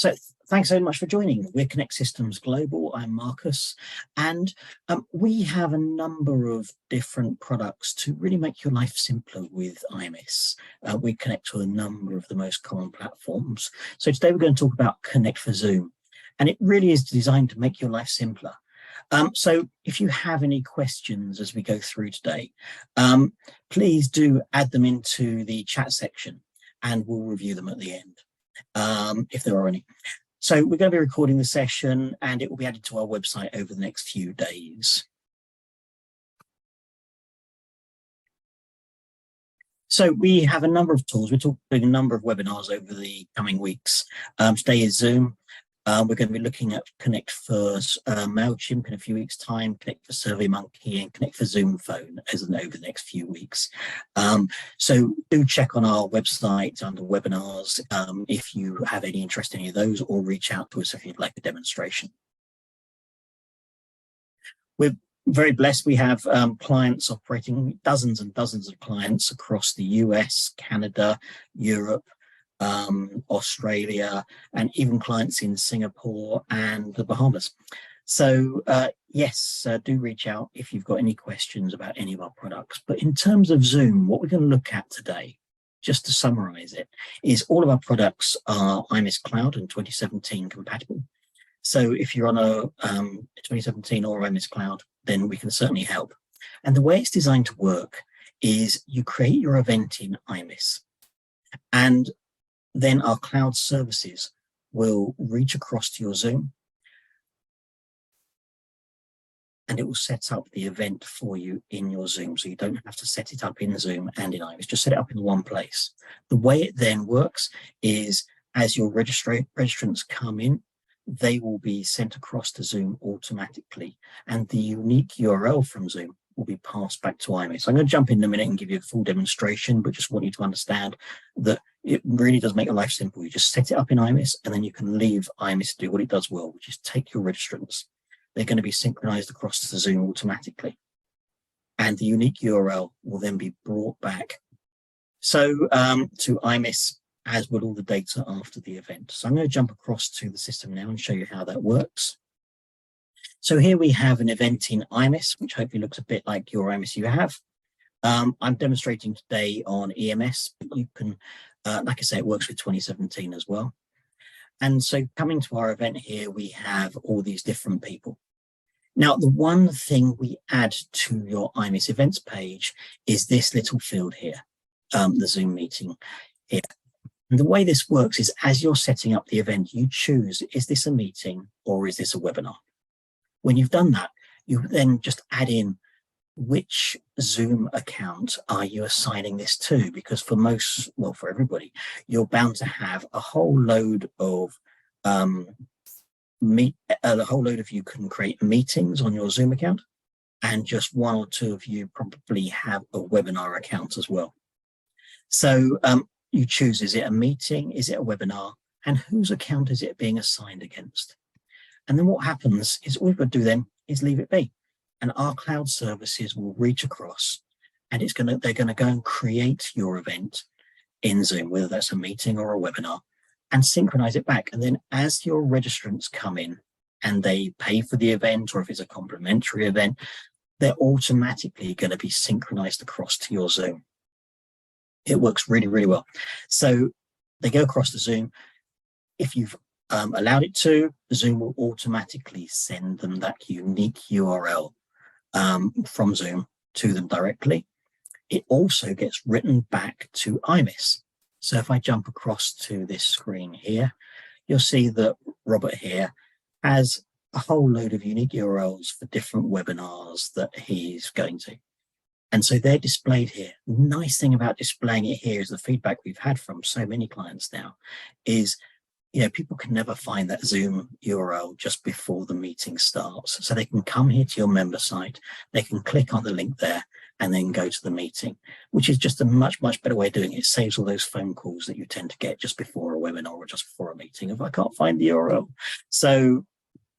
So thanks so much for joining. We're Connect Systems Global. I'm Marcus, and we have a number of different products to really make your life simpler with iMIS. We connect to a number of the most common platforms. So today we're going to talk about Connect for Zoom, and it really is designed to make your life simpler. So if you have any questions as we go through today, please do add them into the chat section and we'll review them at the end. If there are any. So we're going to be recording the session and it will be added to our website over the next few days. So we have a number of tools. We're doing a number of webinars over the coming weeks. Today is Zoom. We're going to be looking at Connect for MailChimp in a few weeks' time, Connect for SurveyMonkey, and Connect for Zoom Phone over the next few weeks. So do check on our website under webinars if you have any interest in any of those, or reach out to us if you'd like a demonstration. We're very blessed. We have clients operating, dozens and dozens of clients across the US, Canada, Europe, Australia, and even clients in Singapore and the Bahamas. So yes, do reach out if you've got any questions about any of our products. But in terms of Zoom, what we're going to look at today, just to summarize it, is all of our products are iMIS Cloud and 2017 compatible. So if you're on a 2017 or iMIS Cloud, then we can certainly help. And the way it's designed to work is you create your event in iMIS, and then our cloud services will reach across to your Zoom and it will set up the event for you in your Zoom. So you don't have to set it up in Zoom and in iMIS, just set it up in one place. The way it then works is as your registrants come in, they will be sent across to Zoom automatically, and the unique URL from Zoom will be passed back to iMIS. I'm going to jump in a minute and give you a full demonstration, but just want you to understand that it really does make your life simple. You just set it up in iMIS and then you can leave iMIS to do what it does well, which is take your registrants. They're going to be synchronized across to Zoom automatically, and the unique URL will then be brought back to iMIS, as will all the data after the event. So I'm going to jump across to the system now and show you how that works. So here we have an event in iMIS, which hopefully looks a bit like your iMIS you have. I'm demonstrating today on EMS, but you can, like I say, it works with 2017 as well. And so coming to our event here, we have all these different people. Now, the one thing we add to your iMIS events page is this little field here, the Zoom meeting here. And the way this works is as you're setting up the event, you choose, is this a meeting or is this a webinar? When you've done that, you then just add in which Zoom account are you assigning this to, because for most, well, for everybody, you're bound to have a whole load of you can create meetings on your Zoom account, and just one or two of you probably have a webinar account as well. So you choose, is it a meeting, is it a webinar, and whose account is it being assigned against? And then what happens is all we've got to do then is leave it be. And our cloud services will reach across, and they're going to go and create your event in Zoom, whether that's a meeting or a webinar, and synchronize it back. And then as your registrants come in and they pay for the event, or if it's a complimentary event, they're automatically going to be synchronized across to your Zoom. It works really, really well. So they go across to Zoom. If you've allowed it to, Zoom will automatically send them that unique URL from Zoom to them directly. It also gets written back to iMIS. So if I jump across to this screen here, you'll see that Robert here has a whole load of unique URLs for different webinars that he's going to. And so they're displayed here. The nice thing about displaying it here is the feedback we've had from so many clients now is, you know, people can never find that Zoom URL just before the meeting starts. So they can come here to your member site, they can click on the link there and then go to the meeting, which is just a much, much better way of doing it. It saves all those phone calls that you tend to get just before a webinar or just before a meeting if I can't find the URL. So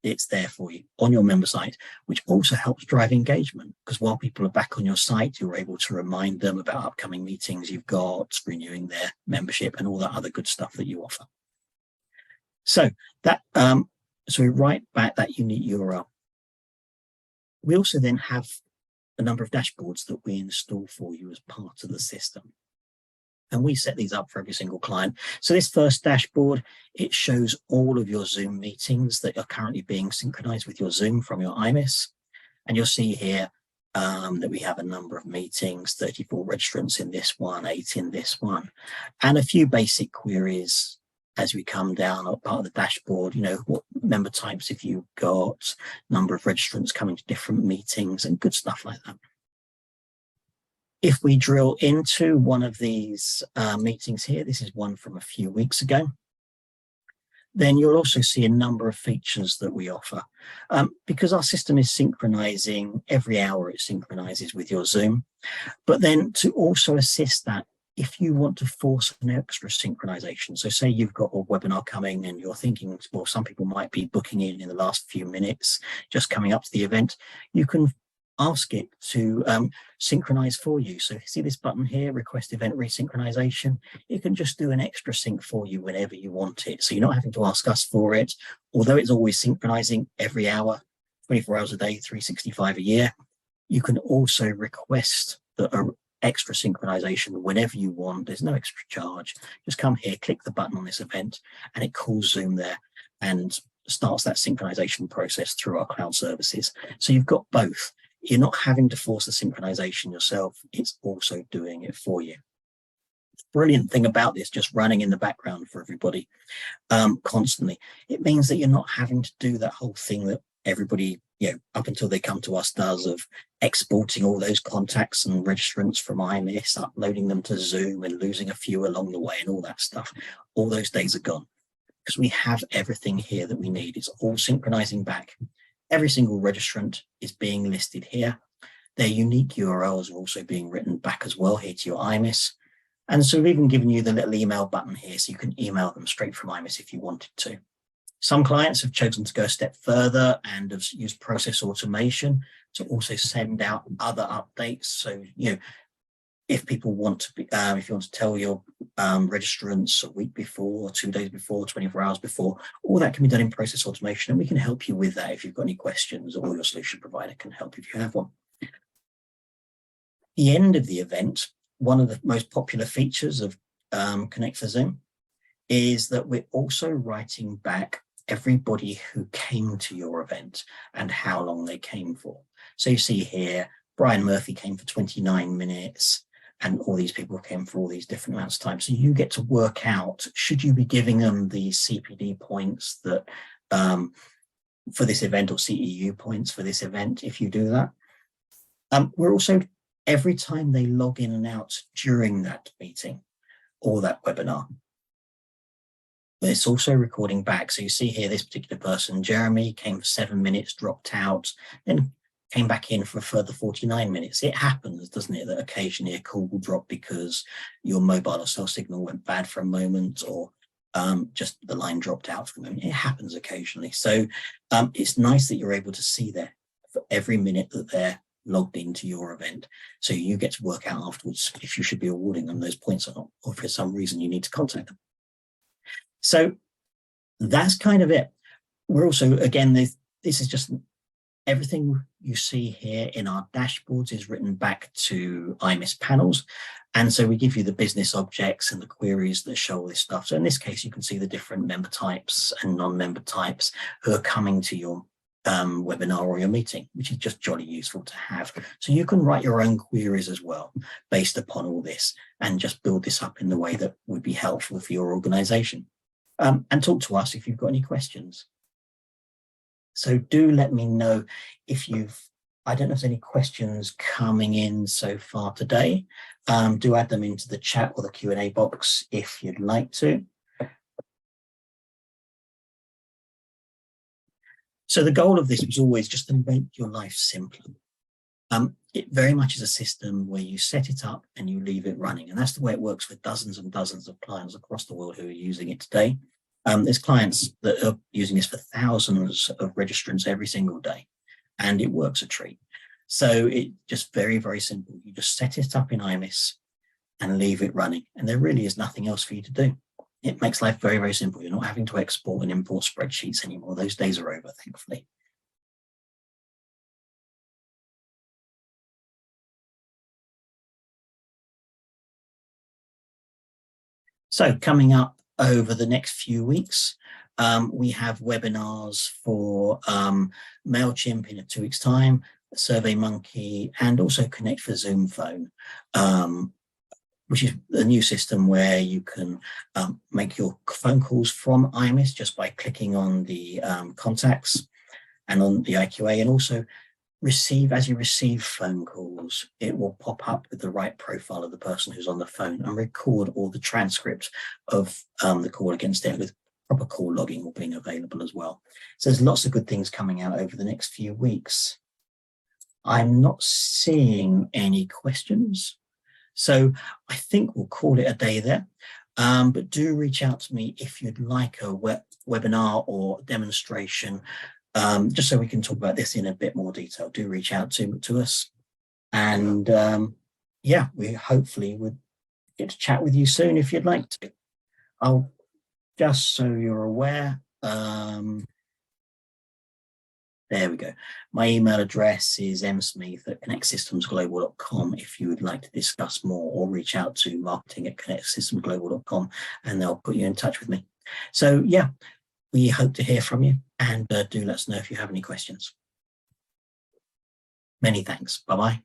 it's there for you on your member site, which also helps drive engagement, because while people are back on your site, you're able to remind them about upcoming meetings you've got, renewing their membership and all that other good stuff that you offer. So that so we write back that unique URL. We also then have a number of dashboards that we install for you as part of the system. And we set these up for every single client. So this first dashboard, it shows all of your Zoom meetings that are currently being synchronized with your Zoom from your iMIS. And you'll see here that we have a number of meetings, 34 registrants in this one, 8 in this one, and a few basic queries as we come down at part of the dashboard, what member types have you got, number of registrants coming to different meetings, and good stuff like that. If we drill into one of these meetings here, this is one from a few weeks ago, then you'll also see a number of features that we offer. Because our system is synchronizing every hour, it synchronizes with your Zoom. But then to also assist that, if you want to force an extra synchronization, so say you've got a webinar coming and you're thinking, well, some people might be booking in the last few minutes, just coming up to the event, you can ask it to synchronize for you. So see this button here, request event resynchronization. It can just do an extra sync for you whenever you want it. So you're not having to ask us for it, although it's always synchronizing every hour, 24 hours a day, 365 a year. You can also request the extra synchronization whenever you want. There's no extra charge. Just come here, click the button on this event, and it calls Zoom there and starts that synchronization process through our cloud services. So you've got both. You're not having to force the synchronization yourself. It's also doing it for you. The brilliant thing about this, just running in the background for everybody constantly, it means that you're not having to do that whole thing that everybody, up until they come to us does, of exporting all those contacts and registrants from iMIS, uploading them to Zoom and losing a few along the way and all that stuff. All those days are gone because we have everything here that we need. It's all synchronizing back. Every single registrant is being listed here. Their unique URLs are also being written back as well here to your iMIS. And so we've even given you the little email button here so you can email them straight from iMIS if you wanted to. Some clients have chosen to go a step further and have used process automation to also send out other updates. So, if people want to be, if you want to tell your registrants a week before, 2 days before, 24 hours before, all that can be done in process automation, and we can help you with that if you've got any questions, or your solution provider can help if you have one. At the end of the event, one of the most popular features of Connect for Zoom is that we're also writing back everybody who came to your event and how long they came for. So you see here, Brian Murphy came for 29 minutes. And all these people came for all these different amounts of time. So you get to work out, should you be giving them the CPD points that for this event, or CEU points for this event, if you do that. We're also, every time they log in and out during that meeting or that webinar, it's also recording back. So you see here, this particular person, Jeremy, came for 7 minutes, dropped out, then came back in for a further 49 minutes. It happens, doesn't it, that occasionally a call will drop because your mobile or cell signal went bad for a moment, or just the line dropped out for a moment. It happens occasionally. So it's nice that you're able to see there for every minute that they're logged into your event. So you get to work out afterwards if you should be awarding them those points or not, or for some reason you need to contact them. So that's kind of it. We're also, again, this is just everything you see here in our dashboards is written back to iMIS panels. And so we give you the business objects and the queries that show all this stuff. So in this case, you can see the different member types and non-member types who are coming to your webinar or your meeting, which is just jolly useful to have. So you can write your own queries as well based upon all this and just build this up in the way that would be helpful for your organization. And talk to us if you've got any questions. So do let me know if I don't know if there's any questions coming in so far today. Do add them into the chat or the Q&A box if you'd like to. So the goal of this was always just to make your life simpler. It very much is a system where you set it up and you leave it running. And that's the way it works with dozens and dozens of clients across the world who are using it today. There's clients that are using this for thousands of registrants every single day, and it works a treat. So it's just very, very simple. You just set it up in iMIS and leave it running, and there really is nothing else for you to do. It makes life very, very simple. You're not having to export and import spreadsheets anymore. Those days are over, thankfully. So coming up over the next few weeks, we have webinars for MailChimp in 2 weeks' time, SurveyMonkey, and also Connect for Zoom Phone, which is a new system where you can make your phone calls from iMIS just by clicking on the contacts and on the IQA, and also as you receive phone calls, it will pop up with the right profile of the person who's on the phone and record all the transcript of the call against it, with proper call logging all being available as well. So there's lots of good things coming out over the next few weeks. I'm not seeing any questions, so I think we'll call it a day there. But do reach out to me if you'd like a webinar or demonstration, just so we can talk about this in a bit more detail. Do reach out to us, and yeah, we hopefully would get to chat with you soon if you'd like to. I'll just so you're aware, there we go. My email address is msmith@connectsystemsglobal.com if you would like to discuss more, or reach out to marketing@connectsystemsglobal.com and they'll put you in touch with me. So yeah, we hope to hear from you, and do let us know if you have any questions. Many thanks. Bye-bye.